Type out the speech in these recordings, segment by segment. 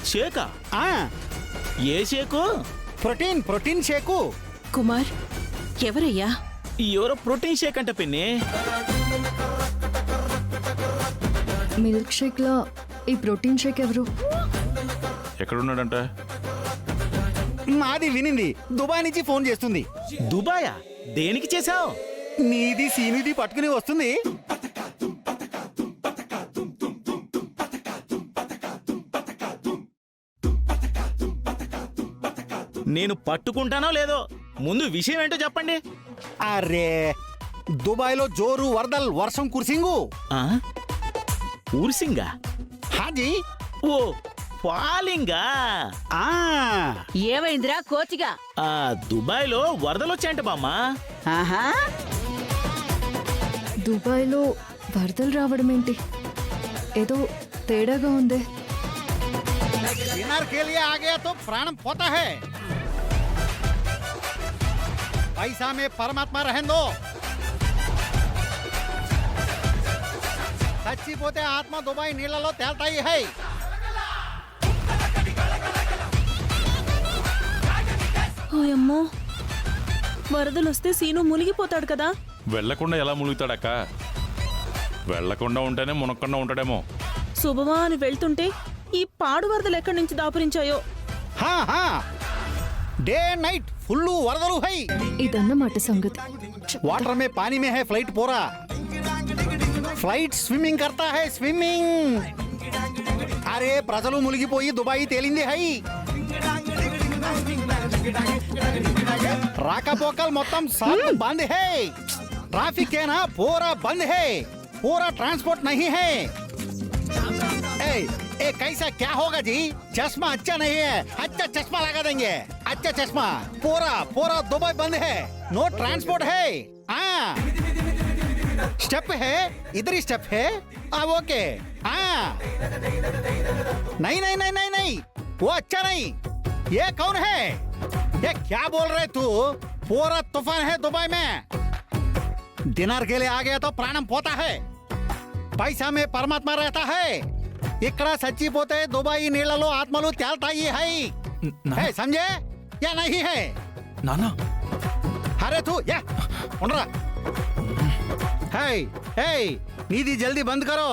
షేకా? ఏ షేకు? Protein షేకు. Kumar, ఎవరయ్యా? ఎవరో protein shake అంట పిన్ని. మిల్క్ షేక్ లో ఈ ప్రోటీన్ షేక్ ఎవరు? ఎక్కడున్నాడంట? నాది వినింది, దుబాయ్ నుంచి ఫోన్ చేస్తుంది. దుబాయా? దేనికి చేసావు? నీది సీనిది పట్టుకుని వస్తుంది. నేను పట్టుకుంటానో లేదో ముందు విషయం ఏంటో చెప్పండి. అరే, దుబాయ్ లో జోరు వరదల్ వర్షం కురిసింగు. ఊర్సింగా? హాజీ. ఓ ఫాలింగా? ఏమైందిరా కోతిగా? దుబాయ్ లో వరదలు వచ్చాయంట బామ్మ. దుబాయ్ లో వరదలు రావడం ఏంటి? ఏదో తేడాగా ఉంది. डिनर के लिए आ गया तो प्राण पोता है. पैसा में परमात्मा रहने दो. చచ్చిపోతే ఆత్మ దుబాయ్ నీళ్ళలో తేల్తాయి. హై ఓయమ్మో, వరదలొస్తే సీను మునిగిపోతాడు కదా. వెళ్లకుండా ఎలా ములుగుతాడక్క? వెళ్లకుండా ఉంటేనే మునక్కుండా ఉంటాడేమో. శుభమా అని వెళ్తుంటే ఈ పాడు వరదలు ఎక్కడి నుంచి దాపురించాయో. డే నైట్ ఫుల్ వరదలు. హై ఇదన్నమాట సంగతి. वाटर में पानी में है फ्लाइट पूरा. ఫ్లైట్ స్విమ్మింగ్ करता है స్విమ్మింగ్. అరే ప్రజలు మునిగిపోయి దుబాయ్ తేలింది. హై రాకపోకలు మొత్తం सब बंद है. ट्रैफिक है ना पूरा बंद है. पूरा ट्रांसपोर्ट नहीं है. ए कैसा क्या होगा जी? चश्मा अच्छा नहीं है. अच्छा चश्मा लगा देंगे. अच्छा चश्मा. पूरा दुबई बंद है. नो ट्रांसपोर्ट है. स्टेप है इधर ही स्टेप है. ओके. नहीं वो अच्छा नहीं. ये कौन है? ये क्या बोल रहे तू? पूरा तूफान है दुबई में. डिनर के लिए आ गया तो प्राणम पोता है. पैसा में परमात्मा रहता है. ఇక్కడ చచ్చిపోతే దుబాయ్ నీళ్లలో ఆత్మలు తేల్తాయి. హై సమझे या नहीं है? నానా అరే తూ యా ఉండరా. హై నీది జల్దీ బంద్ కరో.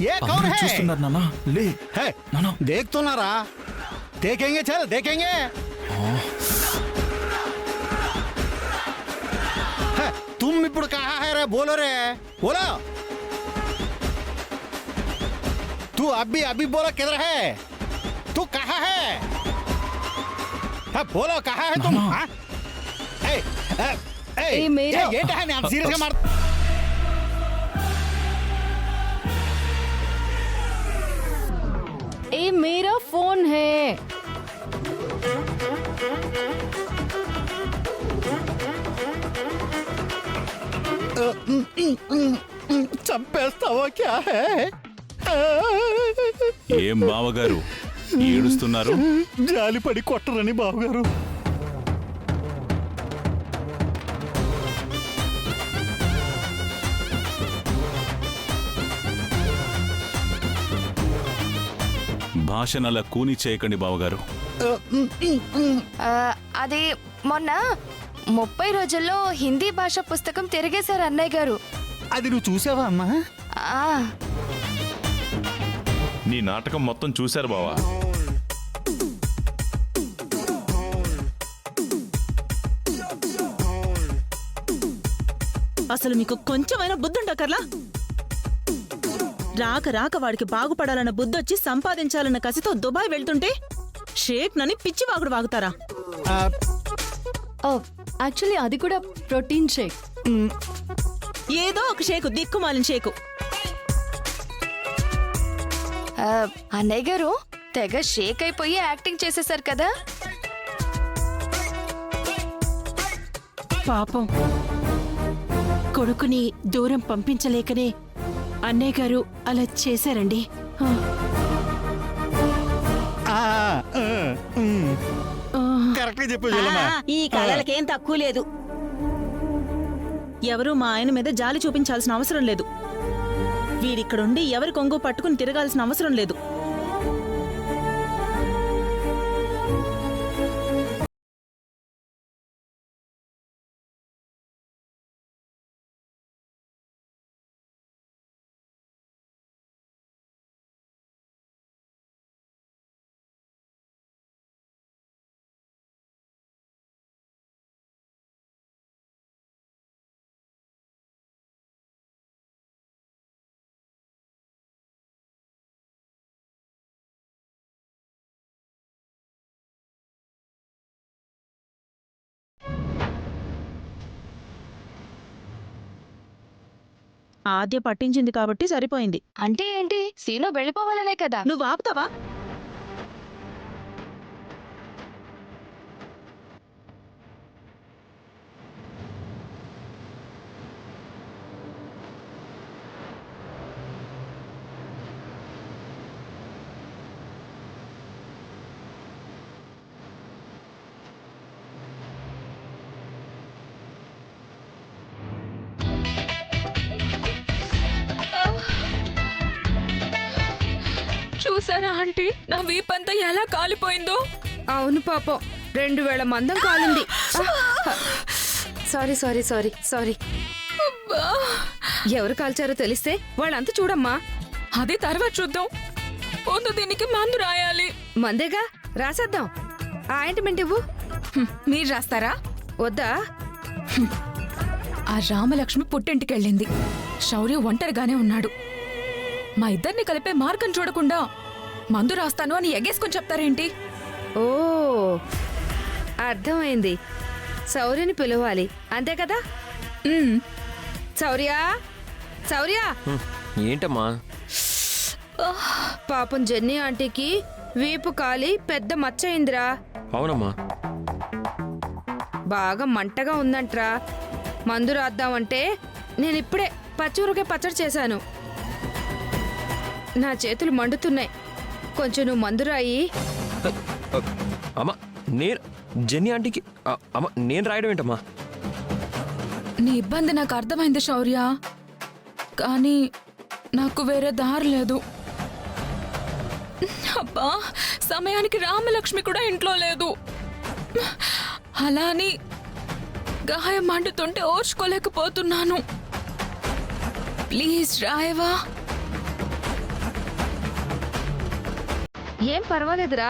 ये कौन है? చూస్తున్నారు నానా. లే है నానా. देख तो ना रहा. देखेंगे चल देखेंगे. है, तुम इपुड़ कहा है रे? बोलो रे बोलो. तू अभी बोलो किधर है? तू कहाँ है? बोलो कहाँ है तुम? ये सीरियस का मार. ये मेरा फोन है. చంపేస్తావా? క్యా హై? ఏం బావగారు ఏడుస్తున్నారు? జాలిపడి కొట్టరని బావగారు. భాషనలా కూని చేయకండి బావగారు. అది మొన్న 30 రోజుల్లో హిందీ భాష పుస్తకం తిరిగేశారు అన్నయ్య గారు. అది నువ్వు చూసావా అమ్మా? నీ నాటకం మొత్తం చూశారు బావా. అసలు మీకు కొంచెమైనా బుద్ధుండకర్లా? రాక వాడికి బాగుపడాలన్న బుద్ధొచ్చి సంపాదించాలన్న కసితో దుబాయ్ వెళ్తుంటే షేక్ నని పిచ్చివాగుడు వాగుతారా? యాక్చువల్లీ అది కూడా ప్రోటీన్ షేక్. ఏదో ఒక షేకు, దిక్కుమాలిన షేకు. అన్నయ్య గారు తెగ షేక్ అయిపోయి యాక్టింగ్ చేసేశారు కదా. పాపం, కొడుకుని దూరం పంపించలేకనే అన్నయ్య గారు అలా చేశారండి. కరెక్ట్ గా చెప్పు చెల్లెమ్మ. ఈ కళలకేం తక్కువ లేదు. ఎవరూ మా ఆయన మీద జాలి చూపించాల్సిన అవసరం లేదు. వీరిక్కడుండి ఎవరి కొంగు పట్టుకుని తిరగాల్సిన అవసరం లేదు. ఆద్య పట్టించింది కాబట్టి సరిపోయింది. అంటే ఏంటి? సీను వెళ్ళిపోవాలనే కదా. నువ్వు ఆపుతావా? చూసారా ఆంటీ, నా వీపంతా ఎలా కాలిపోయిందో. అవును పాపం, 2000 మందం కాలింది. Sorry sorry sorry sorry. ఎవరు కాల్చారో తెలిస్తే వాళ్ళంతా చూడమ్మా. అది తర్వాత చూద్దాం. ముందు దీనికి మందు రాయాలి. మందేగా, రాసేద్దాం. ఆయింట్మెంట్ ఇవ్వు. మీరు రాస్తారా? వద్దా? ఆ రామలక్ష్మి పుట్టింటికెళ్ళింది. శౌర్య ఒంటరిగానే ఉన్నాడు. మా ఇద్దరిని కలిపే మార్గం చూడకుండా మందు రాస్తాను అని ఎగేసుకొని చెప్తారేంటి? ఓ, అర్థమైంది. శౌర్యని పిలవాలి, అంతే కదా? శౌర్య, శౌర్య. ఏంటమ్మా? పాపం జెన్నీ ఆంటీకి వీపు కాలి పెద్ద మచ్చ అయిందిరా. అవునమ్మా. బాగా మంటగా ఉందంట్రా. మందు రాద్దామంటే నేనిప్పుడే పచ్చిమిరపకాయ పచ్చడి చేశాను. నా చేతులు మండుతున్నాయి. కొంచెం నువ్వు మందు రాయి. అమ్మా, నేను జెన్నీ ఆంటీకి అమ్మా నేను రాయడం ఏంటమ్మా? నీ ఇబ్బంది నాకు అర్థమైంది శౌర్య, కానీ నాకు వేరే దారి లేదు. అబ్బా, సమయానికి రామలక్ష్మి కూడా ఇంట్లో లేదు. అలా అని గాయం మండుతుంటే ఓర్చుకోలేకపోతున్నాను. ప్లీజ్ రాయవా? ఏం పర్వాలేదురా,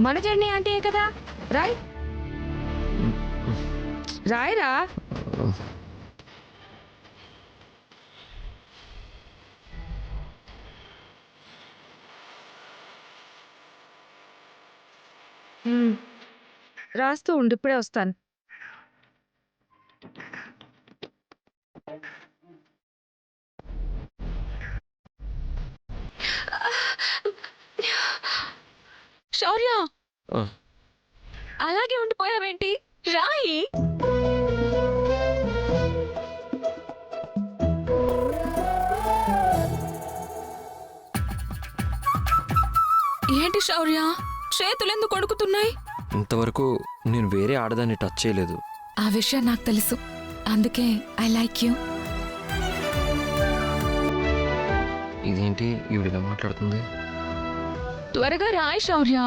మన జర్నీ అంటే కదా. రాయ్ రాయరా. రాస్తూ ఉండి ఇప్పుడే వస్తాను. శౌర్య, అలాగే ఉండిపోయావేంటి? రాయి. ఏంటి శౌర్య, చేతులెందుకు కొడుకుతున్నాయి? ఇంతవరకు నేను వేరే ఆడదాన్ని టచ్ చేయలేదు. ఆ విషయం నాకు తెలుసు, అందుకే ఐ లైక్ యూ. ఇదేంటి ఈవిడిలా మాట్లాడుతుంది? త్వరగా రాయి శౌర్య.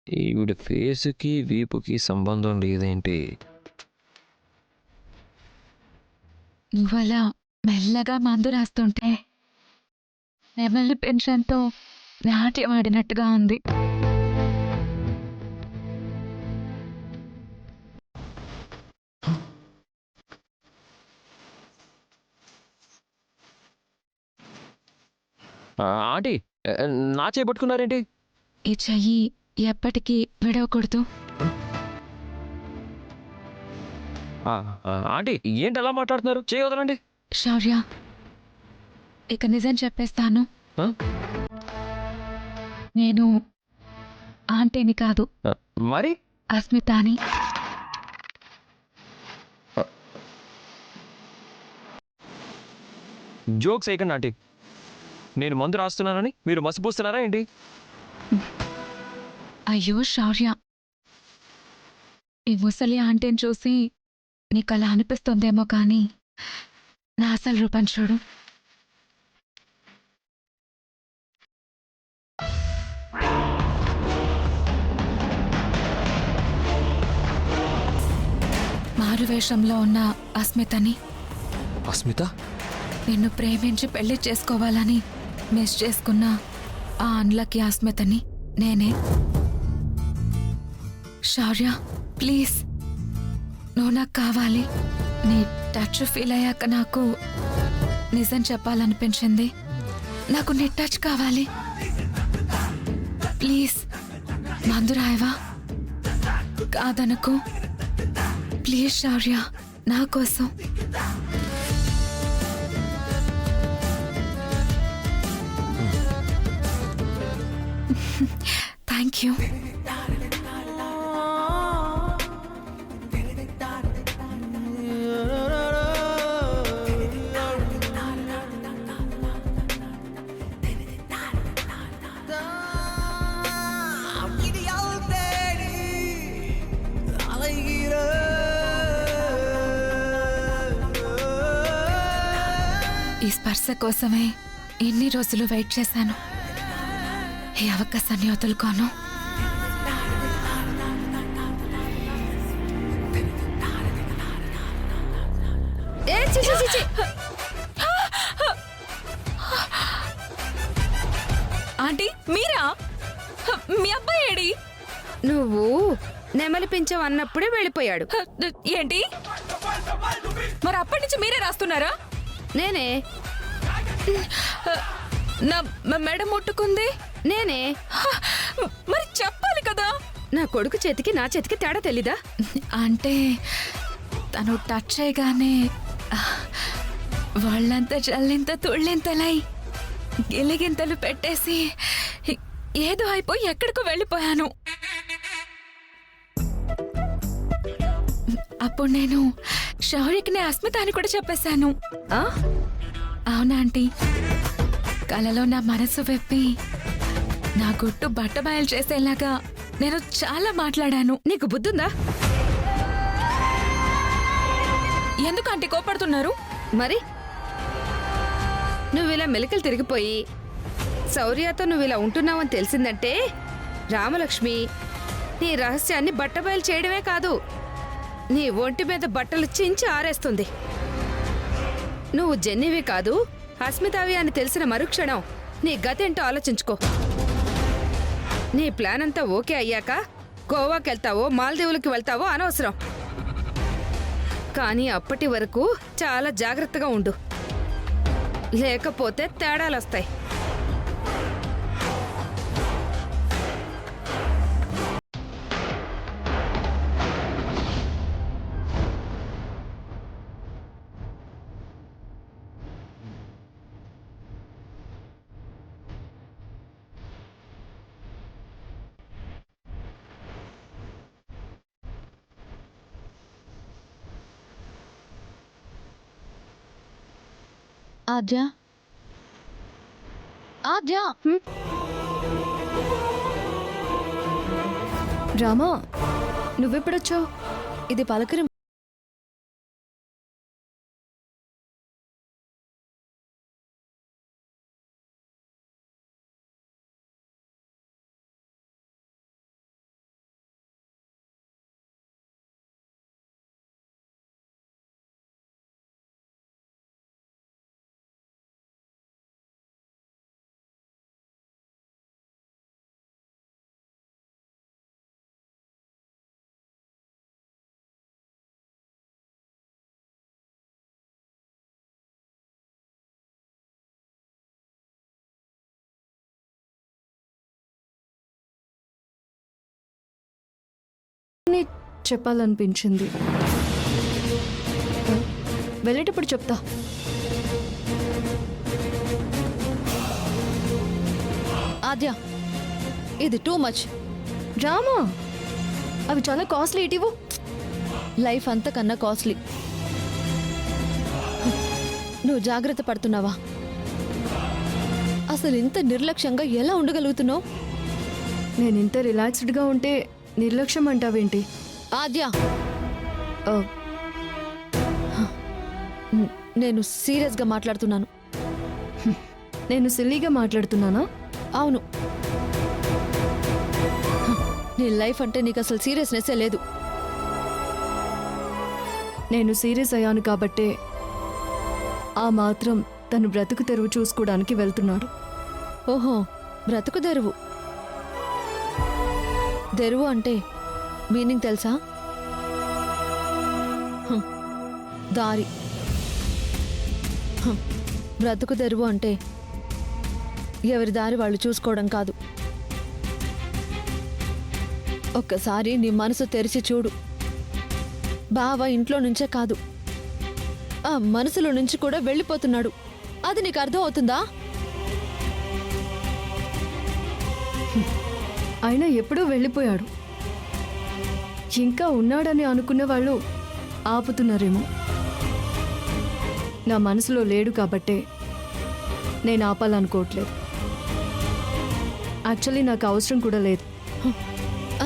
ఈవిడ ఫేస్కి వీపుకి సంబంధం లేదేంటి? నువ్వలా మెల్లగా మందు రాస్తుంటే నెమలి పెన్షన్తో నాట్యం ఆడినట్టుగా ఉంది. ఆంటీ, నా చేపట్టుకున్నారేంటి? ఈ చెయ్యి ఎప్పటికీ విడవకూడదు. ఆంటీ, ఏంటి అలా మాట్లాడుతున్నారు? చేయవదలండి. శౌర్య, ఇక నిజం చెప్పేస్తాను. నేను ఆంటీని కాదు, మరి అస్మితాని. జోక్స్ వేయకండి ఆంటీ. నేను మందు రాస్తున్నానని మీరు మసిపూస్తున్నారా ఏంటి? అయ్యో శౌర్య, ఈ ముసలి ఆంటీని చూసి నీకు అలా అనిపిస్తుందేమో కానీ నా అసలు రూపం చూడు. మారువేషంలో ఉన్న అస్మితని, అస్మిత? నిన్ను ప్రేమించి పెళ్లి చేసుకోవాలని మిస్ చేసుకున్న ఆ అన్లకి అస్మితని నేనే. శౌర్య ప్లీజ్, నువ్వు నాకు కావాలి. నీ టచ్ ఫీల్ అయ్యాక నాకు నిజం చెప్పాలనిపించింది. నాకు నీ టచ్ కావాలి. ప్లీజ్ మందు రాయవా? కాదనుకో ప్లీజ్ శౌర్య, నా కోసం. Thank you. ఈ స్పర్శ కోసమే ఎన్ని రోజులు వెయిట్ చేశాను. ఈ అవకాశాన్ని వదులుకోను. ఆంటీ మీరా? మీ అబ్బాయి ఏడి? నువ్వు నెమలి పించం అన్నప్పుడే వెళ్ళిపోయాడు. ఏంటి? మరి అప్పటి నుంచి మీరే రాస్తున్నారా? నేనే. నా మెడ ముట్టుకుంది నేనే. మరి చెప్పాలి కదా. నా కొడుకు చేతికి నా చేతికి తేడా తెలీదా? అంటే తను టచ్ చేయగానే వాళ్ళంతా జల్లింత తుళ్ళింతలై గిలిగింతలు పెట్టేసి ఏదో అయిపోయి ఎక్కడికో వెళ్ళిపోయాను. అప్పుడు నేను శౌర్యకి అస్మిత అని కూడా చెప్పేశాను. అవునా ఆంటీ? కలలో నా మనసు వెప్పి నా గుట్టు బట్టబయలు చేసేలాగా నేను చాలా మాట్లాడాను. నీకు బుద్ధుందా? ఎందుకు ఆంటీ కోపడుతున్నారు? మరి నువ్వు ఇలా మెలికలు తిరిగిపోయి శౌర్యతో నువ్వు ఇలా ఉంటున్నావని తెలిసిందంటే రామలక్ష్మి నీ రహస్యాన్ని బట్టబయలు చేయడమే కాదు, నీ ఒంటి మీద బట్టలు చించి ఆరేస్తుంది. నువ్వు జెన్నివి కాదు, అస్మితావి అని తెలిసిన మరుక్షణం నీ గతేంటో ఆలోచించుకో. నీ ప్లాన్ అంతా ఓకే అయ్యాక గోవాకి వెళ్తావో మాల్దీవులకి వెళ్తావో అనవసరం. కానీ అప్పటి వరకు చాలా జాగ్రత్తగా ఉండు, లేకపోతే తేడాలొస్తాయి. ఆద్య, ఆద్య. రామా, నువ్వెప్పుడొచ్చావు? ఇది పలకరి. చెప్పాలనిపించింది. వెళ్ళేటప్పుడు చెప్తా. ఆద్య, ఇది టూ మచ్. డ్రామా అవి చాలా కాస్ట్లీ. ఇటివు లైఫ్ అంతకన్నా కాస్ట్లీ. నువ్వు జాగ్రత్త పడుతున్నావా? అసలు ఇంత నిర్లక్ష్యంగా ఎలా ఉండగలుగుతున్నావు? నేను ఇంత రిలాక్స్డ్గా ఉంటే నిర్లక్ష్యం అంటావేంటి? ఆద్య, ఆ, నేను సీరియస్గా మాట్లాడుతున్నాను. నేను సిల్లీగా మాట్లాడుతున్నానా? అవును, నీ లైఫ్ అంటే నీకు అసలు సీరియస్నెస్సే లేదు. నేను సీరియస్ అయ్యాను కాబట్టే ఆ మాత్రం తను బ్రతుకు తెరువు చూసుకోవడానికి వెళ్తున్నాడు. ఓహో, బ్రతుకు తెరువు. తెరువు అంటే మీనింగ్ తెలుసా? హ్, దారి. హ్, బ్రతుకు తెరువు అంటే ఎవరి దారి వాళ్ళు చూసుకోవడం కాదు. ఒక్కసారి నీ మనసు తెరిచి చూడు. బావ ఇంట్లో నుంచే కాదు, ఆ మనసులో నుంచి కూడా వెళ్ళిపోతున్నాడు. అది నీకు అర్థం అవుతుందా? ఆయన ఎప్పుడో వెళ్ళిపోయాడు. ఇంకా ఉన్నాడని అనుకున్న వాళ్ళు ఆపుతున్నారేమో. నా మనసులో లేడు కాబట్టే నేను ఆపాలనుకోవట్లేదు. యాక్చువల్లీ నాకు అవసరం కూడా లేదు.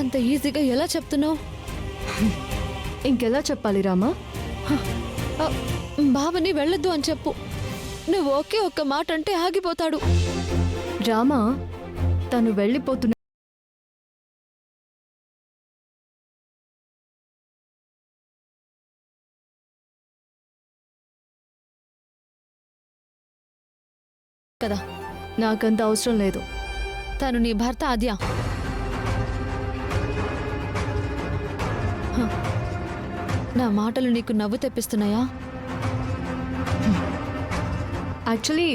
అంత ఈజీగా ఎలా చెప్తున్నావు? ఇంకెలా చెప్పాలి రామా? బావని వెళ్ళొద్దు అని చెప్పు. నువ్వు ఒకే ఒక్క మాట అంటే ఆగిపోతాడు. రామా తను వెళ్ళిపోతున్నా కదా, నాకంత అవసరం లేదు. తను నీ భర్త ఆద్య. హ, నా మాటలు నీకు నవ్వు తెప్పిస్తున్నాయా? యాక్చువల్లీ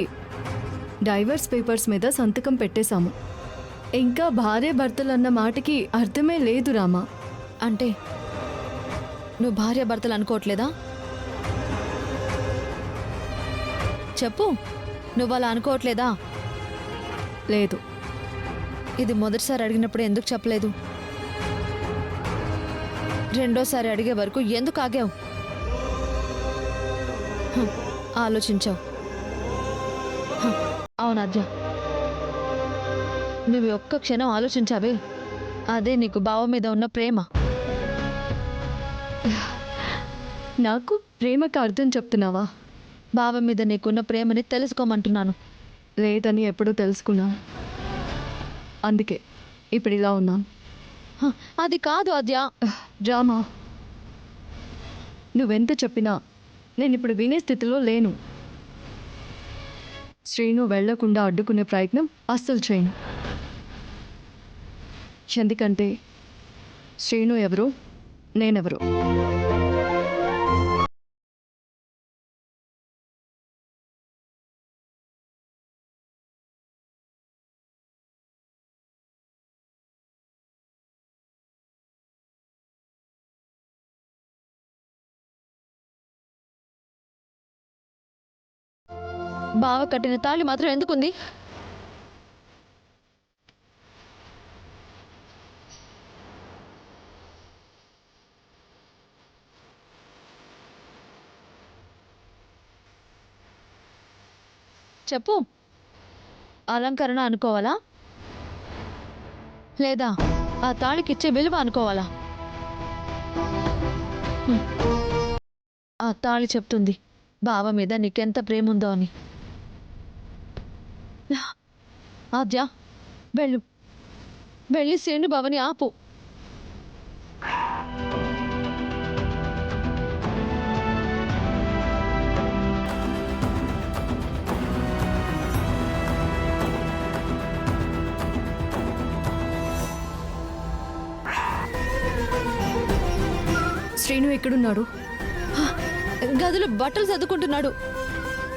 డైవర్స్ పేపర్స్ మీద సంతకం పెట్టేశాము. ఇంకా భార్య భర్తలన్న మాటకి అర్థమే లేదు రామా. అంటే నువ్వు భార్య భర్తలు అనుకోవట్లేదా? చెప్పు, నువ్వు అలా అనుకోవట్లేదా? లేదు. ఇది మొదటిసారి అడిగినప్పుడు ఎందుకు చెప్పలేదు? రెండోసారి అడిగే వరకు ఎందుకు ఆగావు? ఆలోచించావు. అవును ఆద్య, నువ్వు ఒక్క క్షణం ఆలోచించావే, అదే నీకు బావ మీద ఉన్న ప్రేమ. నాకు ప్రేమకు అర్థం చెప్తున్నావా? బావ మీద నీకున్న ప్రేమని తెలుసుకోమంటున్నాను. లేదని ఎప్పుడూ తెలుసుకున్నాను. అందుకే ఇప్పుడు ఇలా ఉన్నాను. అది కాదు ఆద్య. డ్రామా నువ్వెంత చెప్పినా నేను ఇప్పుడు వినే స్థితిలో లేను. శ్రీను వెళ్లకుండా అడ్డుకునే ప్రయత్నం అస్సలు చేయను. ఎందుకంటే శ్రీను ఎవరు, నేనెవరు. బావ కట్టిన తాళి మాత్రం ఎందుకుంది? చెప్పు, అలంకరణ అనుకోవాలా, లేదా ఆ తాళికిచ్చే విలువ అనుకోవాలా? ఆ తాళి చెప్తుంది బావ మీద నీకెంత ప్రేమ ఉందో అని. ఆద్య, వెళ్ళు, వెళ్ళి శ్రీను బావని ఆపు. శ్రీను ఎక్కడున్నాడు? గదిలో బట్టలు సర్దుకుంటున్నాడు.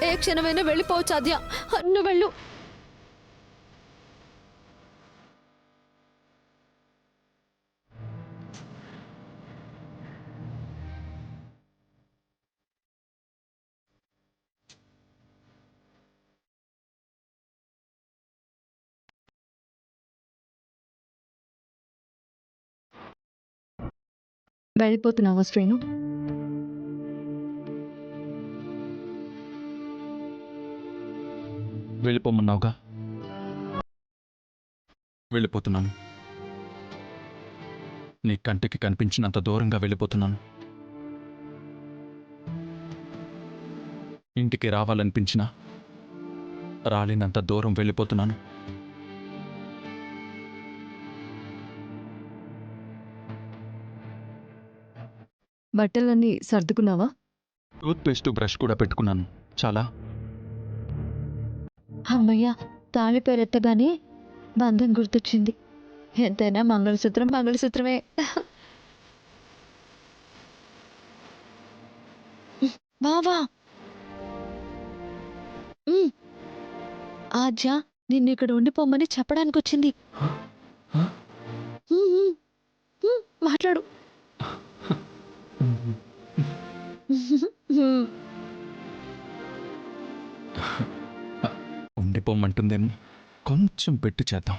ఏ క్షణమైనా వెళ్ళిపోవచ్చు ఆద్య, నువ్వు వెళ్ళు. వెళ్ళిపోతున్నావా శ్రీను? వెళ్ళిపోమన్నావుగా, వెళ్ళిపోతున్నాను. నీ కంటికి కనిపించినంత దూరంగా వెళ్ళిపోతున్నాను. ఇంటికి రావాలనిపించినా రాలేనంత దూరం వెళ్ళిపోతున్నాను. బట్టలన్నీ సర్దుకున్నావా? టూత్ పేస్ట్ బ్రష్ కూడా పెట్టుకున్నాను. చాలా. అమ్మయ్య, తాళి పేరెత్తగానే బంధం గుర్తొచ్చింది. ఎంతైనా మంగళసూత్రం మంగళసూత్రమే. బావా, ఆజ్ఞ నిన్ను ఇక్కడ ఉండిపోమ్మని చెప్పడానికి వచ్చింది. మాట్లాడు. ఉండిపోమంటుందేమో, కొంచెం పెట్టి చేద్దాం.